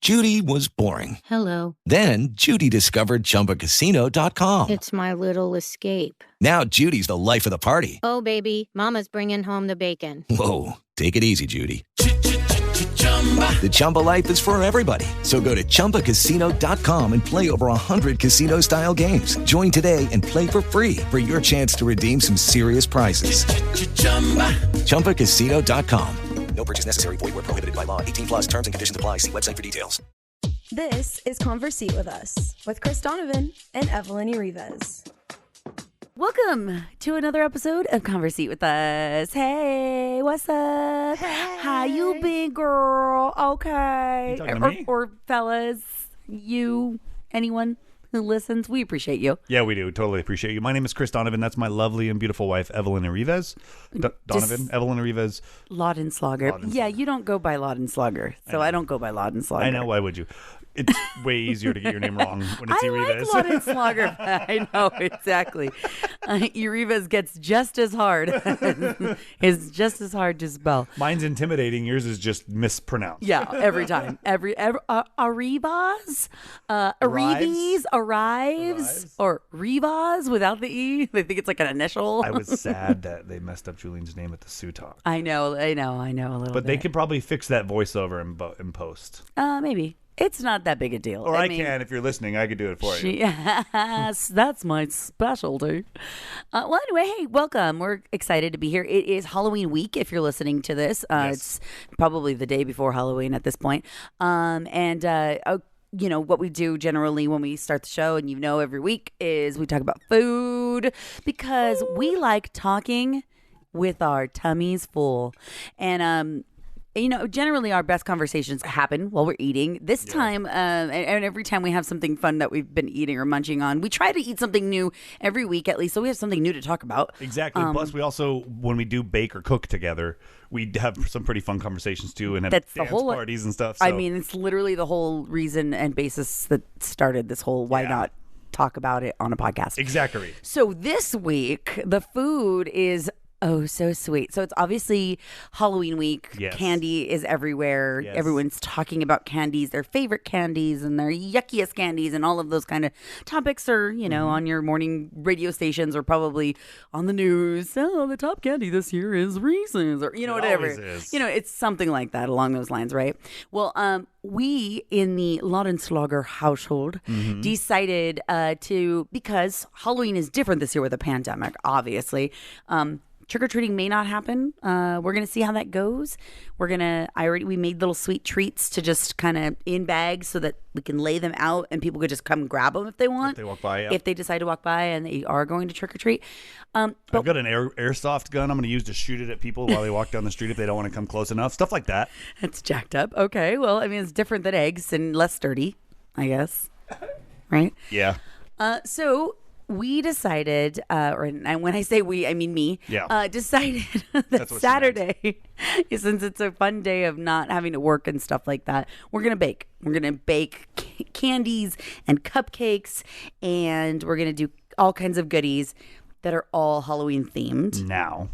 Judy was boring. Hello. Then Judy discovered ChumbaCasino.com. It's my little escape. Now Judy's the life of the party. Oh, baby, mama's bringing home the bacon. Whoa, take it easy, Judy. The Chumba life is for everybody. So go to ChumbaCasino.com and play over 100 casino-style games. Join today and play for free for your chance to redeem some serious prizes. ChumbaCasino.com. No purchase necessary. Void where prohibited by law. 18 plus terms and conditions apply. See website for details. This is Conversate with Us with Chris Donovan and Evelyn Urives. Welcome to another episode of Conversate with Us. Hey, what's up? Hey. How you been, girl? Okay. You talking to me? Or fellas, you, anyone who listens, we appreciate you. Yeah, we do. Totally appreciate you. My name is Chris Donovan. That's my lovely and beautiful wife, Evelyn Urives. Donovan, Evelyn Urives. Laudenslager. Yeah, you don't go by Laudenslager, so I don't go by Laudenslager. I know. Why would you? It's way easier to get your name wrong when it's Urives. I like Laudenslager. I know, exactly. Urives gets just as hard. It's just as hard to spell. Mine's intimidating. Yours is just mispronounced. Yeah, every time. Arribas? Arrives? Or Rivas without the E. They think it's like an initial. I was sad that they messed up Julian's name at the Sioux Talk. I know a little bit. But they could probably fix that voiceover in post. Maybe. It's not that big a deal. Or I can, if you're listening, I could do it for you. Yes, that's my specialty. Well, anyway, hey, welcome. We're excited to be here. It is Halloween week if you're listening to this. Yes. It's probably the day before Halloween at this point. You know, what we do generally when we start the show, and you know every week, is we talk about food because we like talking with our tummies full. And, you know, generally our best conversations happen while we're eating. This time, and every time we have something fun that we've been eating or munching on, we try to eat something new every week at least, so we have something new to talk about. Exactly. Plus, we also, when we do bake or cook together, we have some pretty fun conversations too, and have dance parties and stuff. So. I mean, it's literally the whole reason and basis that started this whole why not talk about it on a podcast. Exactly. So this week, the food is so sweet. So it's obviously Halloween week. Yes. Candy is everywhere. Yes. Everyone's talking about candies, their favorite candies and their yuckiest candies, and all of those kind of topics are, you know, on your morning radio stations or probably on the news. Oh, the top candy this year is Reese's, or, you know, whatever. Is. You know, it's something like that along those lines, right? Well, we in the Laudenslager household decided because Halloween is different this year with the pandemic, obviously. Trick-or-treating may not happen. We're going to see how that goes. We made little sweet treats to just kind of in bags so that we can lay them out and people could just come grab them if they want. If they walk by, yeah. If they decide to walk by and they are going to trick-or-treat. I've got an airsoft gun I'm going to use to shoot it at people while they walk down the street if they don't want to come close enough. Stuff like that. It's jacked up. Okay. Well, I mean, it's different than eggs and less sturdy, I guess. Right? Yeah. So we decided, and when I say we, I mean me, decided that Saturday, since it's a fun day of not having to work and stuff like that, we're going to bake. We're going to bake candies and cupcakes, and we're going to do all kinds of goodies that are all Halloween themed. Now.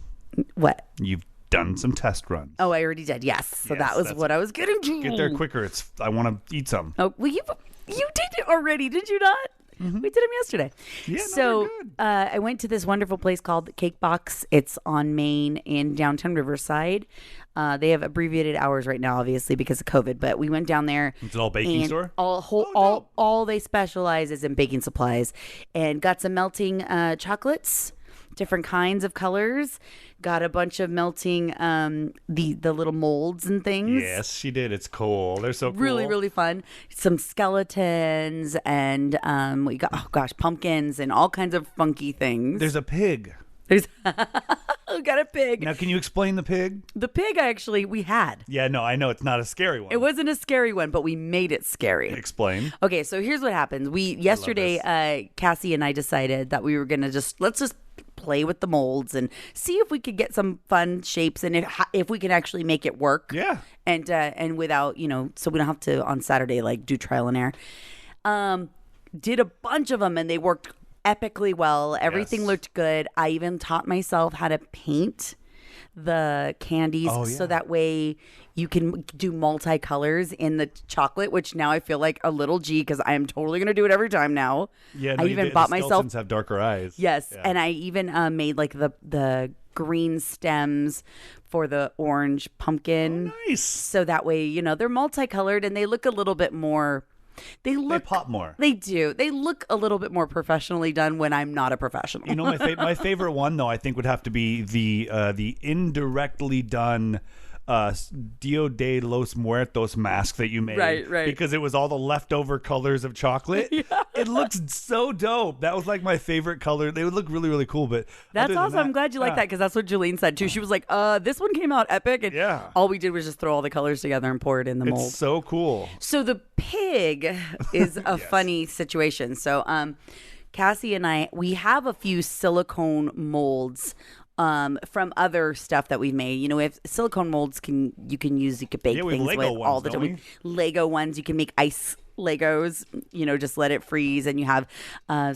What? You've done some test runs. Oh, I already did, yes. So that was what I was getting to. Get there quicker. I want to eat some. Oh, well, you did it already, did you not? Mm-hmm. We did them yesterday. Yeah, so I went to this wonderful place called the Cake Box. It's on Main in downtown Riverside. They have abbreviated hours right now, obviously, because of COVID. But we went down there. It's an all baking store? All they specialize is in baking supplies. And got some melting chocolates, different kinds of colors. Got a bunch of melting the little molds and things. Yes, she did. It's cool. They're so cool. Really, really fun. Some skeletons and we got pumpkins and all kinds of funky things. There's a pig. We got a pig. Now, can you explain the pig? The pig, we had. Yeah, no, I know. It's not a scary one. It wasn't a scary one, but we made it scary. Explain. Okay, so here's what happens. Yesterday, Cassie and I decided that we were going to let's just play with the molds and see if we could get some fun shapes and if we can actually make it work. Yeah. And without, so we don't have to on Saturday do trial and error. Did a bunch of them and they worked epically well. Everything looked good. I even taught myself how to paint the candies so that way you can do multicolors in the chocolate, which now I feel like a little G because I am totally going to do it every time now. Yeah, no, I even bought myself. Skeletons have darker eyes. Yes, yeah. and I even made like the green stems for the orange pumpkin. Oh, nice. So that way, you know, they're multicolored and they look a little bit more. They pop more. They do. They look a little bit more professionally done when I'm not a professional. You know, my favorite one though, I think would have to be the indirectly done Dia de los Muertos mask that you made. Right. Because it was all the leftover colors of chocolate. Yeah. It looks so dope. That was like my favorite color. They would look really, really cool. But that's awesome. I'm glad you like that because that's what Julene said too. She was like, this one came out epic. And all we did was just throw all the colors together and pour it in the mold. It's so cool. So the pig is a funny situation. So Cassie and we have a few silicone molds from other stuff that we've made. You know, we have silicone molds you can bake things with all the time. Lego ones, you can make ice Legos, you know, just let it freeze and you have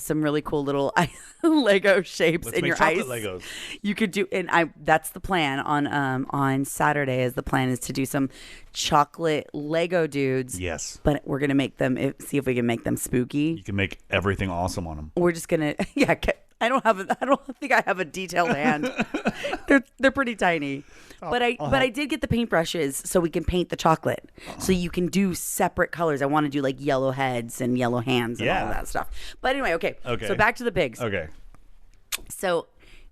some really cool little Lego shapes in your ice. Legos. You could do, and that's the plan on Saturday the plan is to do some chocolate Lego dudes. Yes. But we're going to make them, see if we can make them spooky. You can make everything awesome on them. We're just going to, I don't think I have a detailed hand. They're pretty tiny. But I did get the paintbrushes so we can paint the chocolate. So you can do separate colors. I want to do like yellow heads and yellow hands and all of that stuff. But anyway, okay. So back to the pigs. Okay. So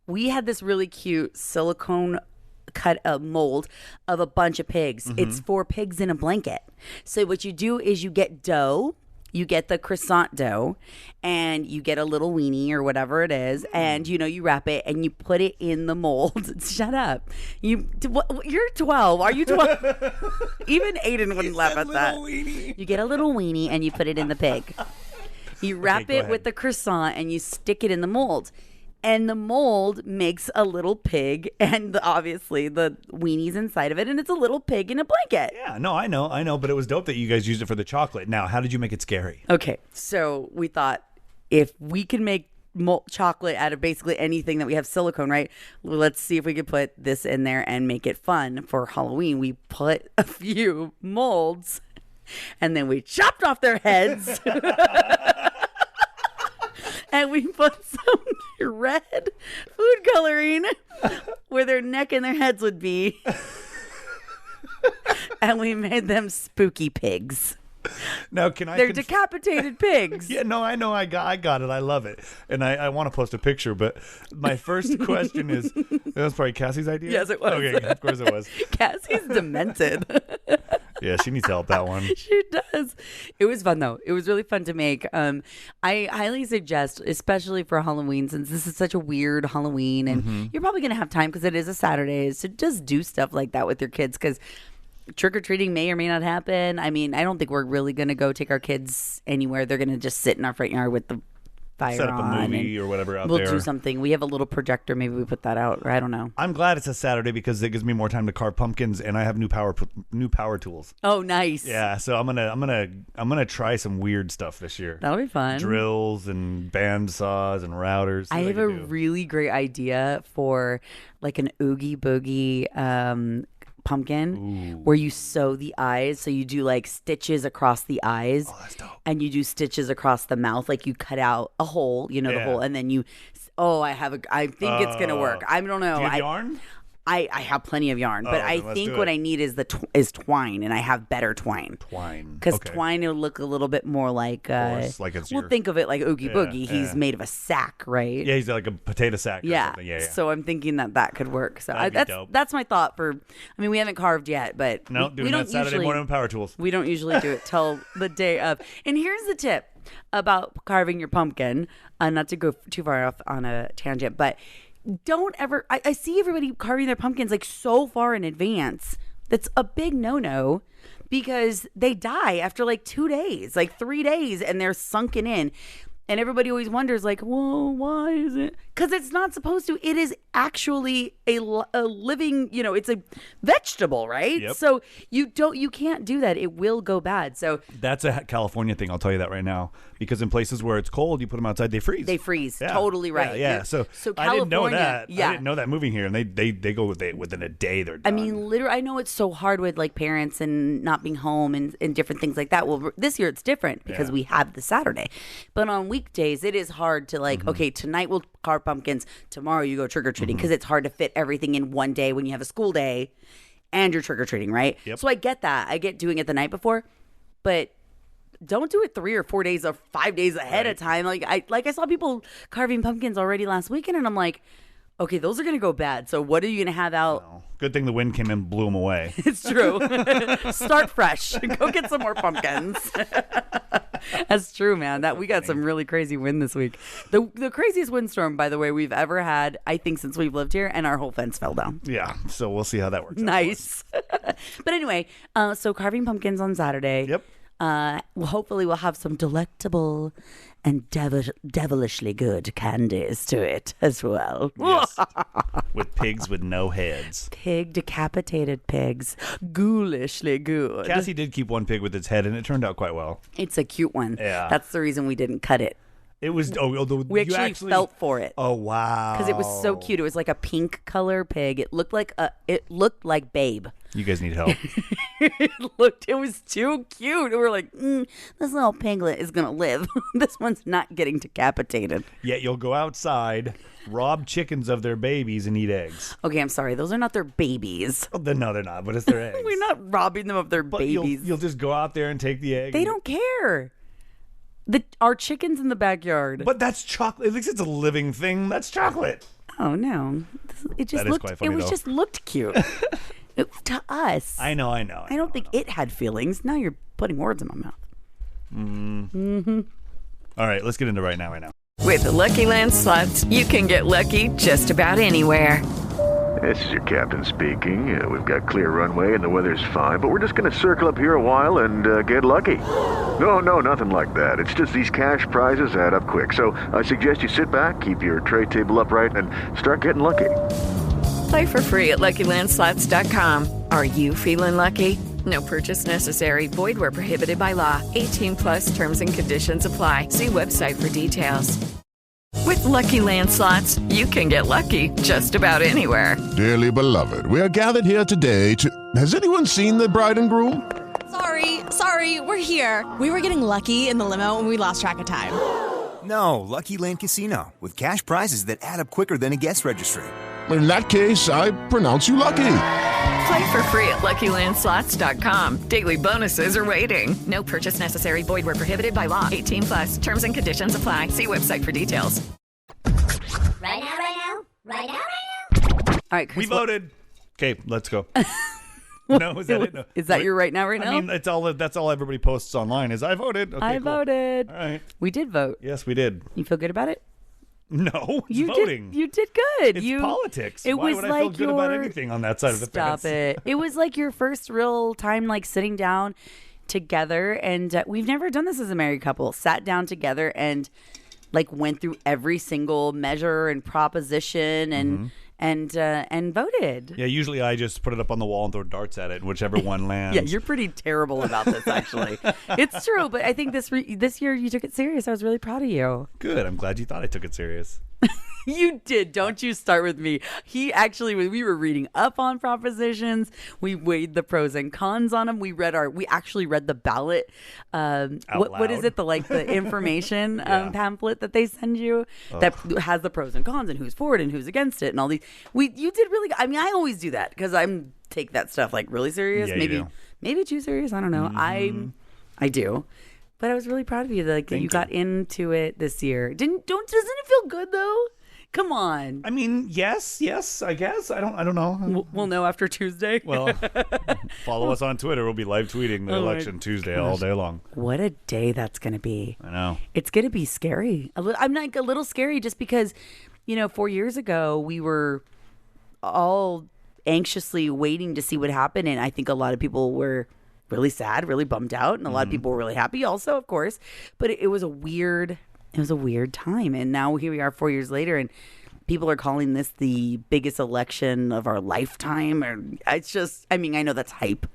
we had this really cute silicone cut a mold of a bunch of pigs. Mm-hmm. It's 4 pigs in a blanket. So what you do is you get dough. You get the croissant dough and you get a little weenie or whatever it is. And, you know, you wrap it and you put it in the mold. Shut up. You're 12. Are you 12? Even Aiden wouldn't laugh at that. Weenie. You get a little weenie and you put it in the pig. You wrap it with the croissant and you stick it in the mold. And the mold makes a little pig and obviously the weenie's inside of it. And it's a little pig in a blanket. Yeah, no, I know. But it was dope that you guys used it for the chocolate. Now, how did you make it scary? Okay, so we thought if we can make chocolate out of basically anything that we have silicone, right? Let's see if we could put this in there and make it fun for Halloween. We put a few molds and then we chopped off their heads. And we put some red food coloring where their neck and their heads would be. And we made them spooky pigs. Now, can I? They're decapitated pigs. Yeah, no, I know. I got it. I love it. And I want to post a picture. But my first question is, that was probably Cassie's idea? Yes, it was. Okay, of course it was. Cassie's demented. Yeah, she needs help, that one. She does. It was fun, though. It was really fun to make. I highly suggest, especially for Halloween, since this is such a weird Halloween, and you're probably going to have time because it is a Saturday, so just do stuff like that with your kids because trick-or-treating may or may not happen. I mean, I don't think we're really going to go take our kids anywhere. They're going to just sit in our front yard with the fire set up on a movie or whatever out there. there. We'll do something. We have a little projector. Maybe we put that out, or I don't know. I'm glad it's a Saturday because it gives me more time to carve pumpkins, and I have new power tools. Oh, nice. Yeah, so I'm gonna try some weird stuff this year. That'll be fun. Drills and band saws and routers. I have a really great idea for like an Oogie Boogie pumpkin where you sew the eyes, so you do like stitches across the eyes. Oh, that's dope. And you do stitches across the mouth, like you cut out a hole, the hole, and then you I think it's gonna work. I don't know. Do you have yarn? I have plenty of yarn, but I think what I need is is twine, and I have better twine. Because twine will look a little bit more like think of it like Oogie Boogie. He's made of a sack, right? Yeah, he's like a potato sack. Yeah. So I'm thinking that could work. So that's my thought for. I mean, we haven't carved yet, but we don't Saturday morning with power tools. We don't usually do it till the day of. And here's the tip about carving your pumpkin. Not to go too far off on a tangent, but. Don't ever. I see everybody carving their pumpkins like so far in advance. That's a big no-no because they die after like 2 days, like 3 days, and they're sunken in. And everybody always wonders, like, well, why is it? Because it's not supposed to. It is actually a living, it's a vegetable, right? Yep. So you can't do that. It will go bad. So that's a California thing. I'll tell you that right now. Because in places where it's cold, you put them outside, they freeze. They freeze. Yeah. Totally right. Yeah. So I didn't know that. I didn't know that moving here, and they go within a day. They're done. I mean, literally, I know it's so hard with like parents and not being home and different things like that. Well, this year it's different because we have the Saturday, but on weekdays it is hard to like. Okay, tonight we'll carve pumpkins. Tomorrow you go trick or treating because it's hard to fit everything in one day when you have a school day and you're trick or treating, right? Yep. So I get that. I get doing it the night before, but don't do it 3 or 4 days or 5 days ahead of time. I saw people carving pumpkins already last weekend, and I'm like, okay, those are gonna go bad. So what are you gonna have out? Oh, good thing the wind came in and blew them away. It's true. Start fresh. Go get some more pumpkins. That's true, man. We got some really crazy wind this week. The craziest windstorm, by the way, we've ever had, I think, since we've lived here, and our whole fence fell down. Yeah, so we'll see how that works. Nice. But anyway, so carving pumpkins on Saturday. Yep. Hopefully we'll have some delectable and devilishly good candies to it as well. Yes. With pigs with no heads. Decapitated pigs. Ghoulishly good. Cassie did keep one pig with its head, and it turned out quite well. It's a cute one. Yeah. That's the reason we didn't cut it. It was. We actually felt for it. Oh wow! Because it was so cute. It was like a pink color pig. It looked like Babe. You guys need help. It was too cute. We were like, this little piglet is gonna live. This one's not getting decapitated. Yet you'll go outside, rob chickens of their babies, and eat eggs. Okay, I'm sorry. Those are not their babies. Oh, no, they're not. But it's their eggs. We're not robbing them of their But babies. You'll just go out there and take the egg. They don't care. Our chicken's in the backyard. But that's chocolate. At least it's a living thing. That's chocolate. Oh no! It just That is looked. quite funny, it was though. just looked cute. To us. I know. I don't think it had feelings. Now you're putting words in my mouth. All right, let's get into right now. With the Lucky Land Slots, you can get lucky just about anywhere. This is your captain speaking. We've got clear runway and the weather's fine, but we're just going to circle up here a while and get lucky. No, nothing like that. It's just these cash prizes add up quick. So I suggest you sit back, keep your tray table upright, and start getting lucky. Play for free at LuckyLandSlots.com. Are you feeling lucky? No purchase necessary. Void where prohibited by law. 18+ terms and conditions apply. See website for details. With Lucky Land Slots, you can get lucky just about anywhere. Dearly beloved, we are gathered here today to... Has anyone seen the bride and groom? Sorry, we're here. We were getting lucky in the limo and we lost track of time. No, Lucky Land Casino, with cash prizes that add up quicker than a guest registry. In that case, I pronounce you lucky. Play for free at LuckyLandSlots.com. Daily bonuses are waiting. No purchase necessary. Void where prohibited by law. 18+. Terms and conditions apply. See website for details. Right now. All right, Chris, We voted. Okay, let's go. No, is that it? No. Is that your right now? I mean, that's all everybody posts online is I voted. Okay, I cool. voted. All right. We did vote. Yes, we did. You feel good about it? No, it's You voting. did. You did good. It's politics. It Why was would I like feel good about your- anything on that side of the fence? Stop it. It was like your first real time, like sitting down together, and we've never done this as a married couple. Sat down together and like went through every single measure and proposition and voted. Yeah, usually I just put it up on the wall and throw darts at it, and whichever one lands. Yeah, you're pretty terrible about this, actually. It's true, but I think this year you took it serious. I was really proud of you. Good. I'm glad you thought I took it serious. You did. Don't you start with me. He actually, when we were reading up on propositions, we weighed the pros and cons on them. We actually read the ballot. What is it? The information pamphlet that they send you that has the pros and cons and who's for it and who's against it and all these. You did really. I mean, I always do that because I'm take that stuff like really serious. Yeah, maybe too serious. I don't know. I do. But I was really proud of you that you got into it this year. Doesn't it feel good though? Come on. I mean, yes, I guess. I don't know. We'll know after Tuesday. Well, follow us on Twitter. We'll be live tweeting the election Tuesday all day long. What a day that's going to be. I know. It's going to be scary. I'm like a little scary just because, 4 years ago, we were all anxiously waiting to see what happened. And I think a lot of people were really sad, really bummed out. And a lot of people were really happy also, of course. But it was a weird time. And now here we are 4 years later. And people are calling this the biggest election of our lifetime. Or it's just, I mean, I know that's hype.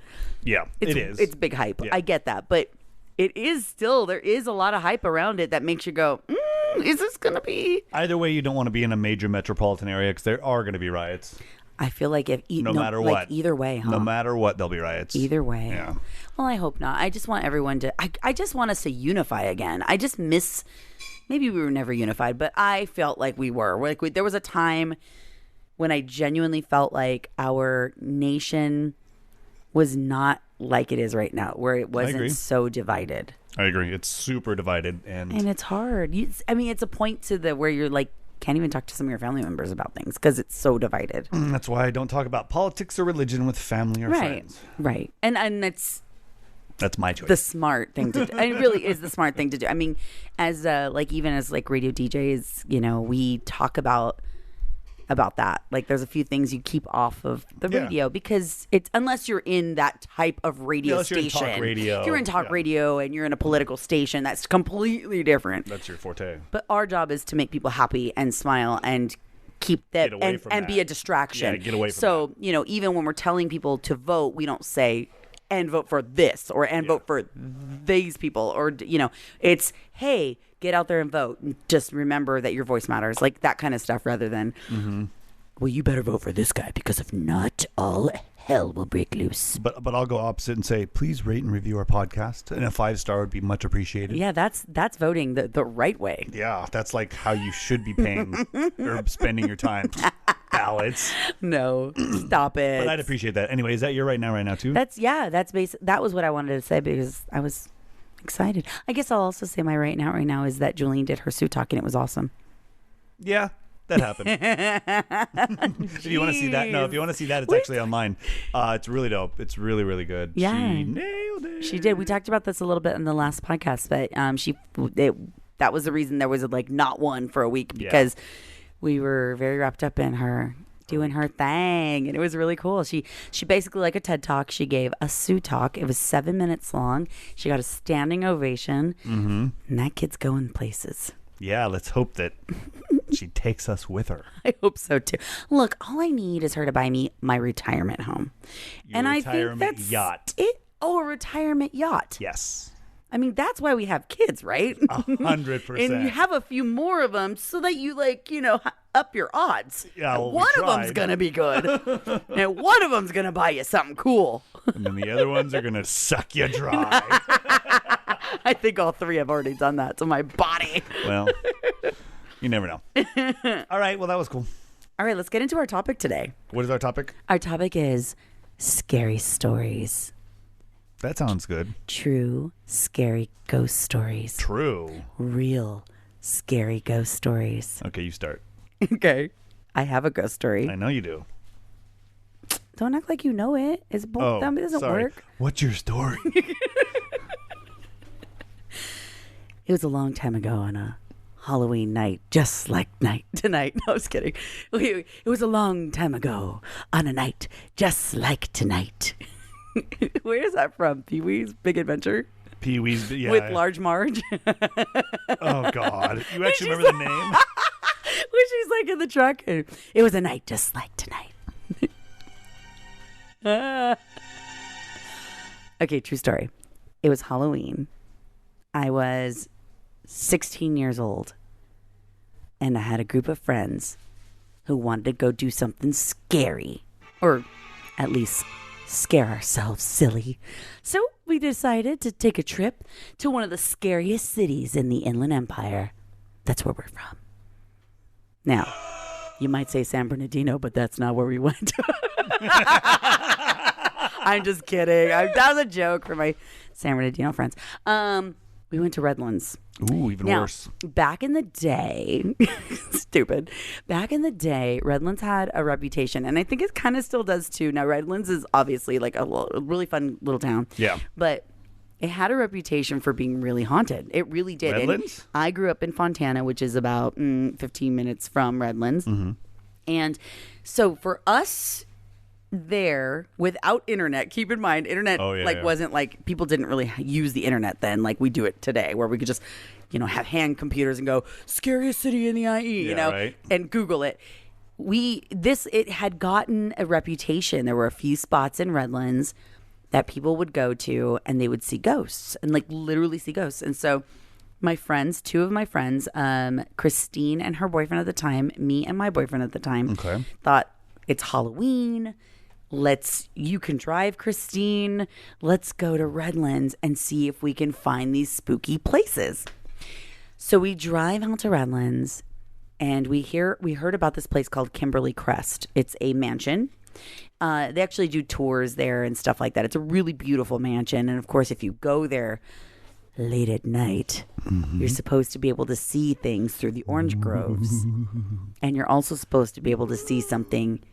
Yeah, it is. It's big hype. Yeah. I get that. But it is still, there is a lot of hype around it that makes you go, is this going to be? Either way, you don't want to be in a major metropolitan area because there are going to be riots. I feel like no matter what. Either way, huh? No matter what, there'll be riots. Either way. Yeah. Well, I hope not. I just want everyone to, I just want us to unify again. I just miss, maybe we were never unified, but I felt like we were. Like there was a time when I genuinely felt like our nation was not like it is right now, where it wasn't so divided. I agree. It's super divided. And it's hard. I mean, it's a point to where you're like, can't even talk to some of your family members about things because it's so divided. That's why I don't talk about politics or religion with family or friends. Right. And that's my choice. The smart thing to do. It really is the smart thing to do. I mean, as even as radio DJs, we talk about that. Like there's a few things you keep off of the radio because it's, unless you're in that type of radio station. You're in talk radio. If you're in talk radio and you're in a political station, that's completely different. That's your forte. But our job is to make people happy and smile and keep that and be a distraction. Yeah, get away from so, even when we're telling people to vote, we don't say and vote for this or vote for these people or it's, hey, get out there and vote. Just remember that your voice matters, like that kind of stuff, rather than, well, you better vote for this guy because if not, all hell will break loose. But I'll go opposite and say, please rate and review our podcast, and a 5-star would be much appreciated. Yeah, that's voting the right way. Yeah, that's like how you should be paying or spending your time. Ballots. No, stop it. But I'd appreciate that. Anyway, is that your right now too? That's basic. That was what I wanted to say because I was excited. I guess I'll also say my right now is that Julene did her suit talk and it was awesome. Yeah, that happened. If you want to see that, if you want to see that, it's actually online. It's really dope. It's really, really good. Yeah. She nailed it. She did. We talked about this a little bit in the last podcast, but that was the reason there was not one for a week because we were very wrapped up in her doing her thing, and it was really cool. She basically, like a TED Talk, she gave a suit talk. It was 7 minutes long. She got a standing ovation, and that kid's going places. Yeah, let's hope that she takes us with her. I hope so too. Look, all I need is her to buy me my retirement home. I think that's yacht. It. Oh, a retirement yacht. Yes. I mean, that's why we have kids, right? 100%. And you have a few more of them so that you up your odds. Yeah, well, one of them's going to be good. And one of them's going to buy you something cool. And then the other ones are going to suck you dry. I think all three have already done that to my body. Well, you never know. All right, well, that was cool. All right, let's get into our topic today. What is our topic? Our topic is scary stories. That sounds good. True, scary ghost stories. True. Real, scary ghost stories. Okay, you start. Okay. I have a ghost story. I know you do. Don't act like you know it. It's both. It doesn't work. What's your story? It was a long time ago on a Halloween night, just like tonight. No, I was kidding. It was a long time ago on a night just like tonight. Where is that from? Pee-wee's Big Adventure? Pee-wee's, yeah. With Large Marge? Oh, God. You actually remember the name? When she's like in the truck. It was a night just like tonight. Okay, true story. It was Halloween. I was 16 years old. And I had a group of friends who wanted to go do something scary. Or at least scare ourselves silly. So we decided to take a trip to one of the scariest cities in the Inland Empire. That's where we're from. Now, you might say San Bernardino, but that's not where we went. I'm just kidding. That was a joke for my San Bernardino friends. We went to Redlands. Ooh, even worse. Back in the day, stupid. Back in the day, Redlands had a reputation, and I think it kind of still does too. Now, Redlands is obviously like a really fun little town. Yeah. But it had a reputation for being really haunted. It really did. Redlands? And I grew up in Fontana, which is about 15 minutes from Redlands. Mm-hmm. And so for us, there without internet. Keep in mind, internet wasn't like, people didn't really use the internet then like we do it today, where we could just, have hand computers and go scariest city in the IE, and Google it. It had gotten a reputation. There were a few spots in Redlands that people would go to and they would see ghosts and like literally see ghosts. And so two of my friends, Christine and her boyfriend at the time, me and my boyfriend at the time, thought, it's Halloween. You can drive, Christine. Let's go to Redlands and see if we can find these spooky places. So we drive out to Redlands and we heard about this place called Kimberly Crest. It's a mansion. They actually do tours there and stuff like that. It's a really beautiful mansion. And of course, if you go there late at night, you're supposed to be able to see things through the orange groves. And you're also supposed to be able to see something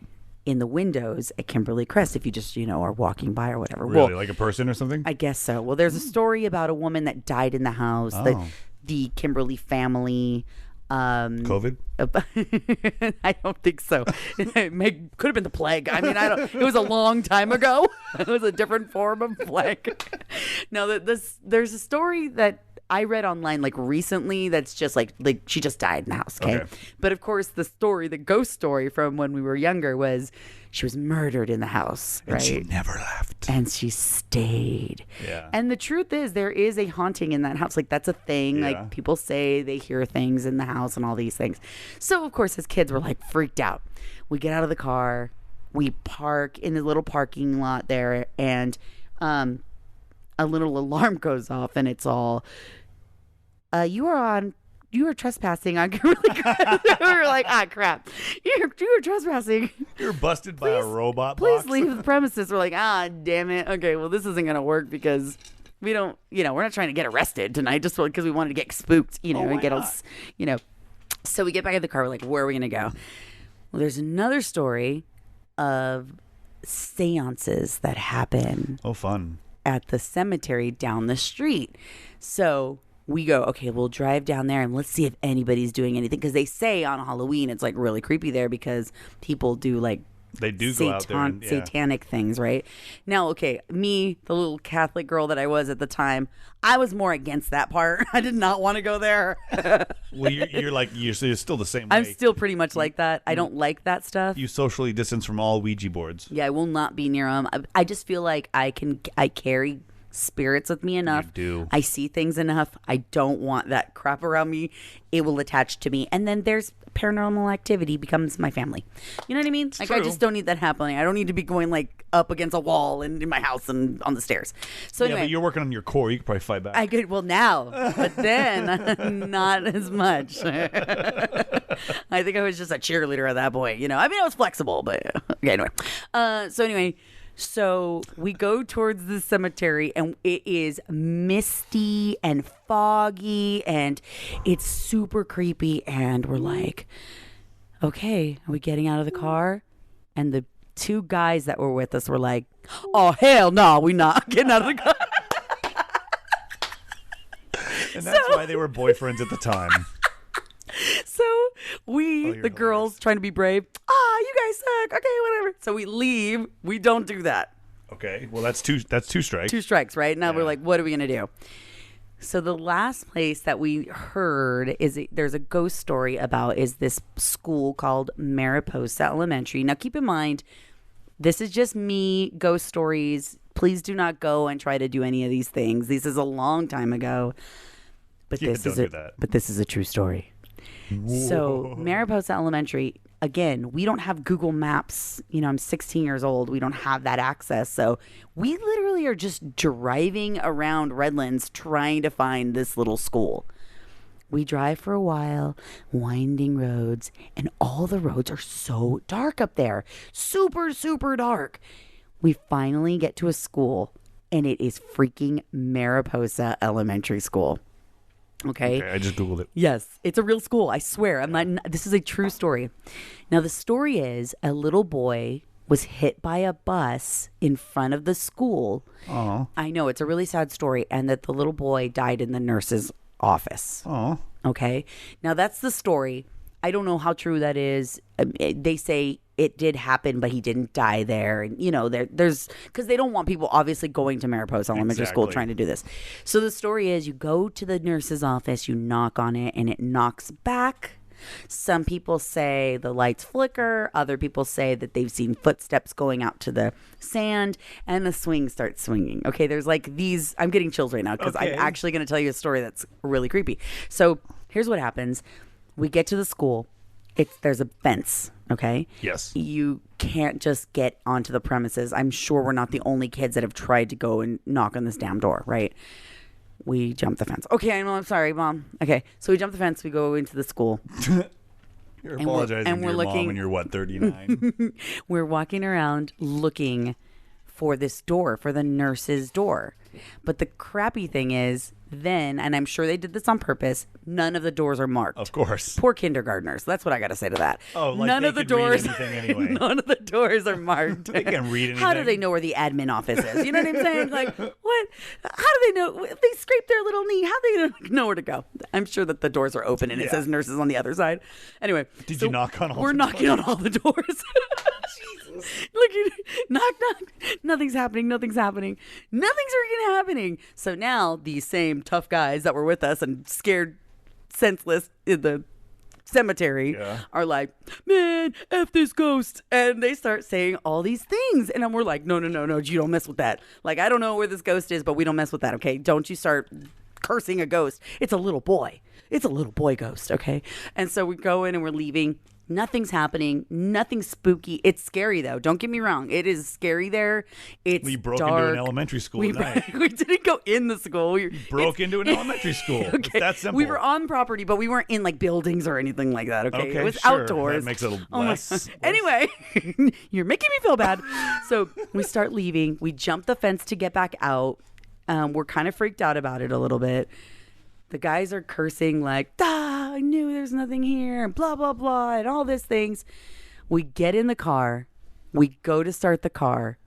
in the windows at Kimberly Crest if you just, are walking by or whatever. Really? Like a person or something? I guess so. Well, there's a story about a woman that died in the house. The Kimberly family. COVID? I don't think so. It could have been the plague. I mean, it was a long time ago. It was a different form of plague. No, there's a story that I read online like recently that's just like she just died in the house, okay? But of course the ghost story from when we were younger was she was murdered in the house, right? And she never left. And she stayed. Yeah. And the truth is there is a haunting in that house. Like that's a thing. Yeah. Like people say they hear things in the house and all these things. So of course as kids we're like freaked out. We get out of the car, we park in the little parking lot there, and a little alarm goes off and it's all, you are trespassing on Kimberly Crest. We were like, crap. You are trespassing. You're busted by a robot Please box. leave the premises. We're like, damn it. Okay, well, this isn't going to work because we don't, we're not trying to get arrested tonight just because we wanted to get spooked, and get us, So we get back in the car. We're like, where are we going to go? Well, there's another story of seances that happen. Oh, fun. At the cemetery down the street. So we go, okay, we'll drive down there and let's see if anybody's doing anything. Because they say on Halloween it's like really creepy there because people do like They do go out there and, satanic things, right? Now, okay, me, the little Catholic girl that I was at the time, I was more against that part. I did not want to go there. Well, you're still the same way. I'm still pretty much like that. I don't like that stuff. You socially distance from all Ouija boards. Yeah, I will not be near them. I just feel like I carry spirits with me enough. You do. I see things enough. I don't want that crap around me. It will attach to me. And then there's paranormal activity becomes my family. You know what I mean? Like, true. I just don't need that happening. I don't need to be going like up against a wall and in my house and on the stairs. So anyway, but you're working on your core. You could probably fight back. I could. Well, now, but then not as much. I think I was just a cheerleader at that point. I mean, I was flexible, but okay, anyway. So we go towards the cemetery and it is misty and foggy and it's super creepy. And we're like, okay, are we getting out of the car? And the two guys that were with us were like, oh, hell no, we're not getting out of the car. And that's why they were boyfriends at the time. So the girls trying to be brave. You guys suck. Okay, whatever. So we leave. We don't do that. Okay. Well, that's two strikes. 2 strikes, right? Now we're like, what are we going to do? So the last place that we heard there's a ghost story about is this school called Mariposa Elementary. Now, keep in mind, this is just me, ghost stories. Please do not go and try to do any of these things. This is a long time ago. But this is a true story. Whoa. So Mariposa Elementary, again, we don't have Google Maps. I'm 16 years old. We don't have that access. So we literally are just driving around Redlands trying to find this little school. We drive for a while, winding roads, and all the roads are so dark up there. Super, super dark. We finally get to a school, and it is freaking Mariposa Elementary School. Okay, I just Googled it. Yes, it's a real school. I swear. This is a true story. Now, the story is a little boy was hit by a bus in front of the school. Oh. I know, it's a really sad story. And that the little boy died in the nurse's office. Oh. Okay. Now, that's the story. I don't know how true that is. They say it did happen, but he didn't die there. And, there's because they don't want people obviously going to Mariposa Elementary School trying to do this. So the story is you go to the nurse's office, you knock on it, and it knocks back. Some people say the lights flicker. Other people say that they've seen footsteps going out to the sand and the swing starts swinging. Okay, there's like these. I'm getting chills right now because I'm actually going to tell you a story that's really creepy. So here's what happens. We get to the school. There's a fence. Okay. Yes. You can't just get onto the premises. I'm sure we're not the only kids that have tried to go and knock on this damn door, right? We jump the fence. Okay, I'm sorry, Mom. Okay, so we jump the fence. We go into the school. You're apologizing to your mom when you're, what, 39? We're walking around looking for this door, for the nurse's door. But the crappy thing is, then, and I'm sure they did this on purpose, none of the doors are marked. Of course. Poor kindergartners. That's what I got to say to that. Oh, like none of the doors. Anyway. None of the doors are marked. They can't read anything. How do they know where the admin office is? You know what I'm saying? Like, what? How do they know? If they scrape their little knee, how do they know where to go? I'm sure that the doors are open and it says nurses on the other side. Anyway. Did you knock on all the doors? We're knocking on all the doors. Jesus. Look, knock, knock. Nothing's happening. Nothing's happening. Nothing's freaking happening. So now these same tough guys that were with us and scared senseless in the cemetery are like, man, F this ghost. And they start saying all these things. And we're like, no, you don't mess with that. Like, I don't know where this ghost is, but we don't mess with that, okay? Don't you start cursing a ghost. It's a little boy. It's a little boy ghost, okay? And so we go in and we're leaving. Nothing's happening. Nothing's spooky. It's scary, though. Don't get me wrong. It is scary there. It's We broke dark. into an elementary school at night. We didn't go in the school. We broke into an elementary school. Okay. It's that simple. We were on property, but we weren't in like buildings or anything like that, okay? It was sure. outdoors. That makes it Oh my- less. Anyway, you're making me feel bad. So we start leaving. We jump the fence to get back out. We're kind of freaked out about it a little bit. The guys are cursing like, I knew there's nothing here, and blah, blah, blah, and all these things. We get in the car. We go to start the car,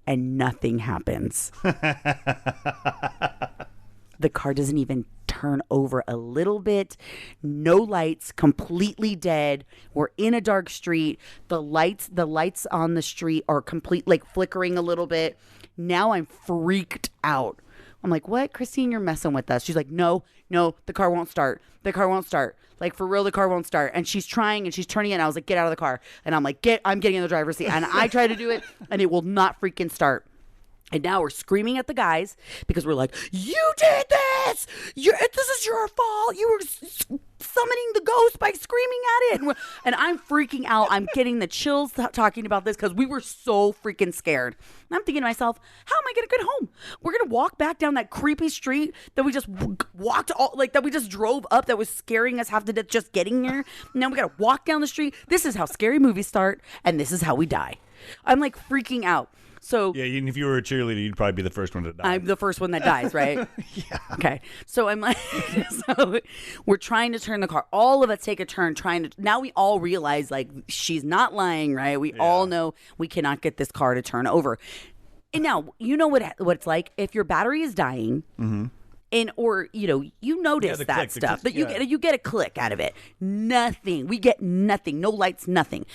and nothing happens. The car doesn't even turn over a little bit. No lights, completely dead. We're in a dark street. The lights on the street are like flickering a little bit. Now I'm freaked out. I'm like, what? Christine, you're messing with us. She's like, no, the car won't start. The car won't start. Like, for real, the car won't start. And she's trying and she's turning it. And I was like, get out of the car. And I'm like, I'm getting in the driver's seat. And I try to do it and it will not freaking start. And now we're screaming at the guys because we're like, you did this. This is your fault. You were summoning the ghost by screaming at it. And I'm freaking out. I'm getting the chills talking about this because we were so freaking scared. And I'm thinking to myself, how am I going to get home? We're going to walk back down that creepy street that we just that we just drove up that was scaring us half to death just getting here. Now we got to walk down the street. This is how scary movies start. And this is how we die. I'm like freaking out. So yeah, even if you were a cheerleader, you'd probably be the first one to die. I'm the first one that dies, right? Yeah. Okay. So I'm like, so we're trying to turn the car. All of us take a turn trying to. Now we all realize like she's not lying, right? We all know we cannot get this car to turn over. And now you know what it's like if your battery is dying. Mm-hmm. And or you notice that stuff that you get a click out of it. Nothing. We get nothing. No lights. Nothing.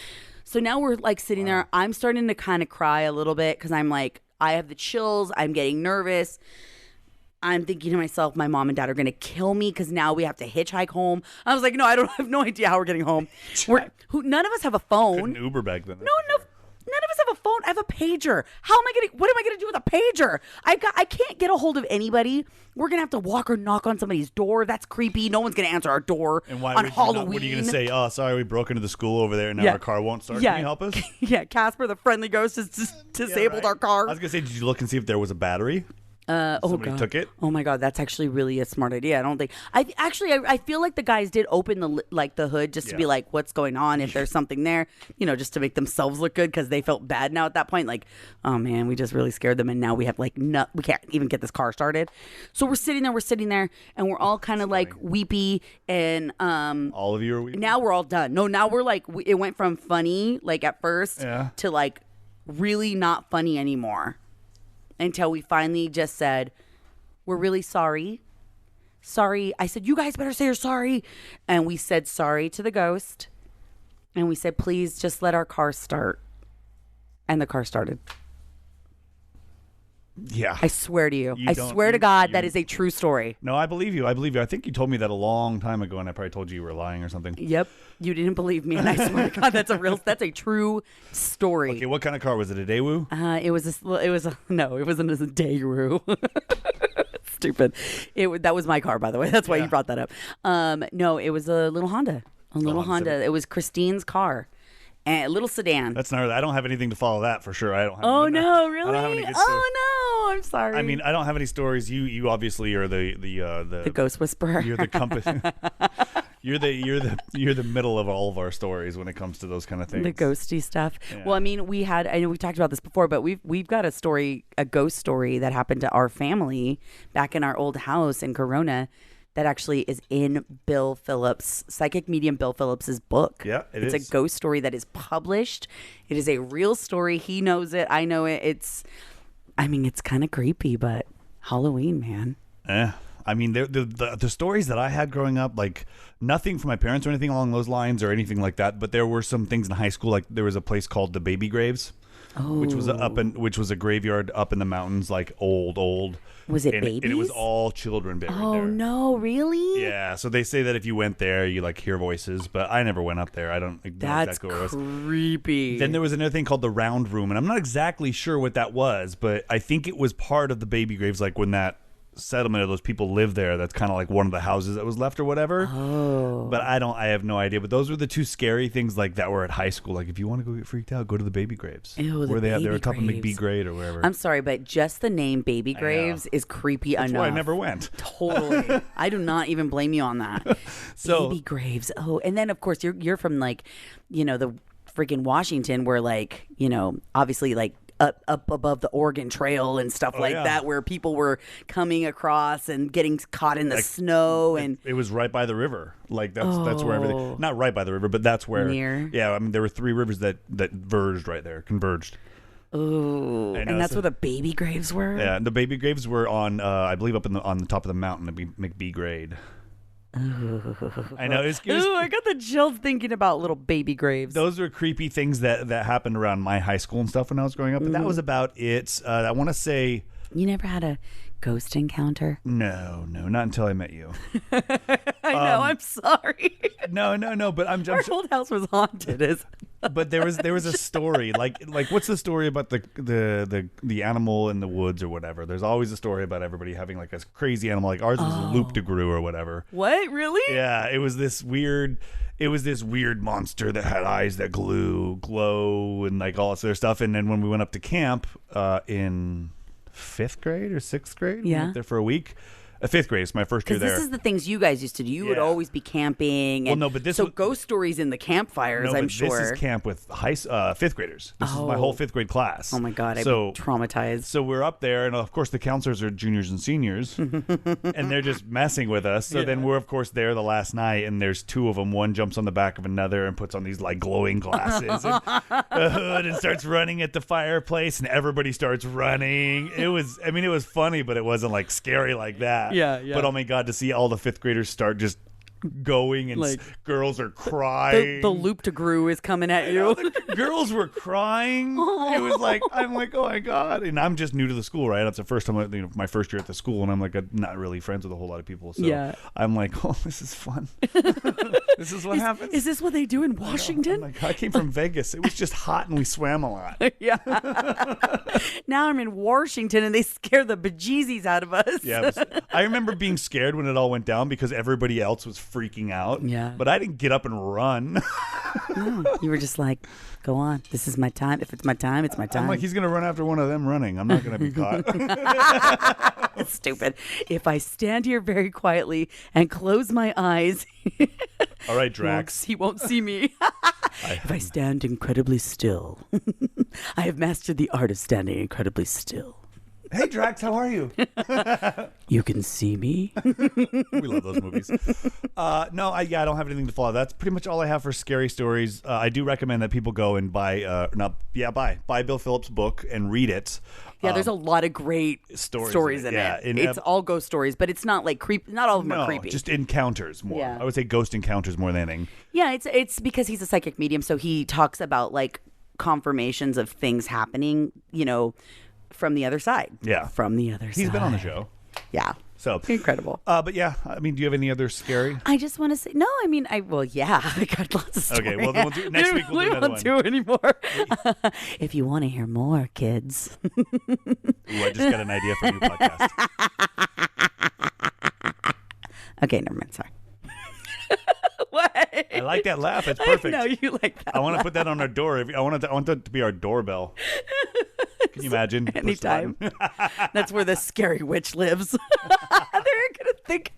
So now we're like sitting there. I'm starting to kind of cry a little bit because I'm like, I have the chills. I'm getting nervous. I'm thinking to myself, my mom and dad are going to kill me because now we have to hitchhike home. I was like, no, I have no idea how we're getting home. None of us have a phone. Couldn't Uber back then. No. None of us have a phone. I have a pager. What am I going to do with a pager? I can't get a hold of anybody. We're going to have to walk or knock on somebody's door. That's creepy. No one's going to answer our door and why on Halloween. What are you going to say? Oh, sorry, we broke into the school over there and now our car won't start. Can you help us? Yeah, Casper, the friendly ghost, has disabled our car. I was going to say, did you look and see if there was a battery? Somebody took it. Oh my God, that's actually really a smart idea. I don't think I feel like the guys did open the hood just to be like, what's going on? If there's something there, just to make themselves look good because they felt bad now at that point. Like, oh man, we just really scared them, and now we have we can't even get this car started. So we're sitting there, and we're all kind of like weepy, and all of you are weepy. Now we're all done. No, now we're like it went from funny like at first to like really not funny anymore. Until we finally just said, we're really sorry. Sorry. I said, you guys better say you're sorry. And we said sorry to the ghost. And we said, please just let our car start. And the car started. Yeah. I swear to you. I swear to God, that is a true story. No, I believe you. I think you told me that a long time ago, and I probably told you were lying or something. Yep. You didn't believe me, and I swear to God, that's a true story. Okay, what kind of car was it? A Daewoo? It wasn't a Daewoo. Stupid. That was my car, by the way. That's why you brought that up. No, it was a little Honda. It was Christine's car. And a little sedan. That's not. I don't have anything to follow that for sure. I don't. Have, oh no, really? I don't have any good stories. Oh no, I'm sorry. I mean, I don't have any stories. You obviously are the ghost whisperer. You're the compass. You're the middle of all of our stories when it comes to those kind of things. The ghosty stuff. Yeah. Well, I mean, I know we talked about this before, but we've got a ghost story that happened to our family back in our old house in Corona. That actually is in Bill Phillips, psychic medium Bill Phillips's book. Yeah, it's a ghost story that is published. It is a real story. He knows it. I know it. It's kind of creepy, but Halloween, man. I mean, the stories that I had growing up, like nothing from my parents or anything along those lines or anything like that. But there were some things in high school, like there was a place called the Baby Graves. Which was a graveyard up in the mountains, like old. Was it babies? And it was all children buried there. Oh no, really? Yeah. So they say that if you went there, you like hear voices, but I never went up there. I don't know exactly where it was. Creepy. Then there was another thing called the Round Room, and I'm not exactly sure what that was, but I think it was part of the baby graves, like when that settlement of those people lived there. That's kind of like one of the houses that was left or whatever. Oh. But I have no idea. But those were the two scary things like that were at high school. Like if you want to go get freaked out, go to the baby graves. Ew, where they were top of graves. McBee Grade or wherever. I'm sorry, but just the name Baby Graves is creepy enough. That's why I never went. Totally. I do not even blame you on that. So, Baby Graves. Oh, and then of course you're from like, the freaking Washington where like, obviously like up above the Oregon Trail and stuff that, where people were coming across and getting caught in the snow, and it was right by the river. Like that's where everything. Not right by the river, but that's where. Near. Yeah, I mean there were three rivers that converged right there. Ooh, and that's where the baby graves were. Yeah, the baby graves were on, I believe, on the top of the mountain, McBee Grade. I know. Ooh, I got the chills thinking about little baby graves. Those were creepy things that happened around my high school and stuff when I was growing up. But that was about it. I want to say... You never had a ghost encounter? No, not until I met you. I know. I'm sorry. No. But our old house was haunted. But there was a story like what's the story about the animal in the woods or whatever? There's always a story about everybody having like a crazy animal. Like ours was a loup-de-grue or whatever. What? Really? Yeah, it was this weird monster that had eyes that glow and like all this other stuff. And then when we went up to camp in 5th grade or 6th grade, we went there for a week. 5th grade. It's my first year there. This is the things you guys used to do. You would always be camping. And ghost stories in the campfires, I'm sure. This is camp with 5th graders. This is my whole 5th grade class. Oh my God, I'd be traumatized. So we're up there, and of course the counselors are juniors and seniors, and they're just messing with us. So then we're of course there the last night, and there's two of them. One jumps on the back of another and puts on these like glowing glasses and a hood and starts running at the fireplace, and everybody starts running. It was funny, but it wasn't like scary like that. Yeah. But oh my God, to see all the 5th graders start just going and like, girls are crying. The loup-de-grue is coming at you. The girls were crying. It was like, I'm like, oh my God. And I'm just new to the school, right? That's the first time, my first year at the school, and I'm like, I'm not really friends with a whole lot of people. So I'm like, oh, this is fun. This is what happens. Is this what they do in Washington? I came from Vegas. It was just hot and we swam a lot. Yeah. Now I'm in Washington and they scare the bejesus out of us. Yeah. I remember being scared when it all went down because everybody else was freaking out. Yeah. But I didn't get up and run. No, you were just like, go on. This is my time. If it's my time, it's my time. I'm like, he's going to run after one of them running. I'm not going to be caught. It's stupid. If I stand here very quietly and close my eyes, all right, Drax. He won't see me. If I stand incredibly still, I have mastered the art of standing incredibly still. Hey, Drax, how are you? You can see me. We love those movies. No, I don't have anything to follow. That's pretty much all I have for scary stories. I do recommend that people go and buy Bill Phillips' book and read it. Yeah, there's a lot of great stories in it. It's all ghost stories, but it's not like creepy. Not all of them are creepy. Just encounters more. Yeah. I would say ghost encounters more than anything. Yeah, it's because he's a psychic medium, so he talks about like confirmations of things happening, from the other side. Yeah. From the other side. He's been on the show. Yeah. So incredible. But yeah, I mean, do you have any other scary? I just want to say, no, I mean, I got lots of stories. Okay, well, then next week we'll do another one. We won't do anymore. If you want to hear more, kids. Ooh, I just got an idea for a new podcast. Okay, never mind. Sorry. What? I like that laugh. It's perfect. I know you like that. I want to put that on our door. I want that to be our doorbell. Can you imagine? Anytime. That's where the scary witch lives. They're gonna think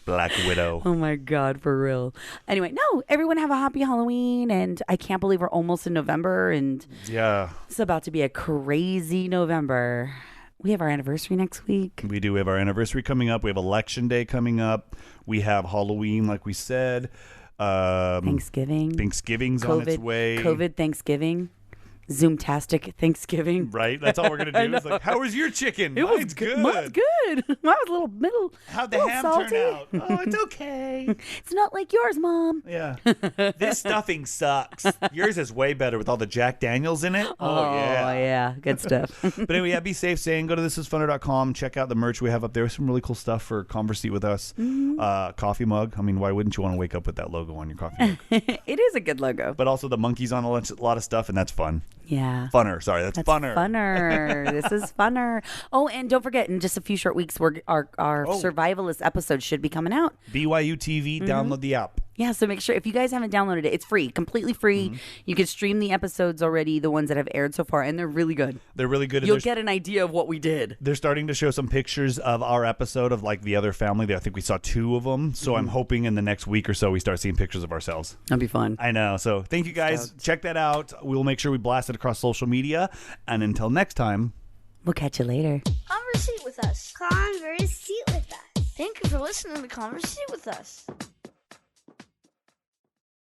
Black Widow. Oh my God, for real. Anyway, no, everyone have a happy Halloween, and I can't believe we're almost in November, and yeah, it's about to be a crazy November. We have our anniversary next week. We do have our anniversary coming up. We have Election Day coming up. We have Halloween, like we said. Thanksgiving. Thanksgiving's COVID, on its way. COVID Thanksgiving. Zoom-tastic Thanksgiving. Right? That's all we're going to do. It's like, how was your chicken? It was good. Mine's good. Mine was a little middle. How'd the ham salty. turn out? Oh, it's okay. It's not like yours, Mom. Yeah. This stuffing sucks. Yours is way better with all the Jack Daniels in it. Oh yeah. Good stuff. But anyway, yeah, be safe, sane. Go to thisisfunner.com. Check out the merch we have up there. Some really cool stuff for Conversate with Us. Mm-hmm. Coffee mug. I mean, why wouldn't you want to wake up with that logo on your coffee mug? It is a good logo. But also the monkeys on a lot of stuff, and that's fun. Yeah. Funner. Sorry, that's funner. Funner. This is funner. Oh, and don't forget, in just a few short weeks, our survivalist episode should be coming out. BYU TV, download the app. Yeah, so make sure, if you guys haven't downloaded it, it's free, completely free. Mm-hmm. You can stream the episodes already, the ones that have aired so far, and they're really good. They're really good. You'll get an idea of what we did. They're starting to show some pictures of our episode of like the other family. I think we saw 2 of them. So I'm hoping in the next week or so we start seeing pictures of ourselves. That'd be fun. I know. So thank you guys. Check that out. We'll make sure we blast it across social media. And until next time, we'll catch you later. Conversate with us. Conversate with us. Thank you for listening to Conversate with Us.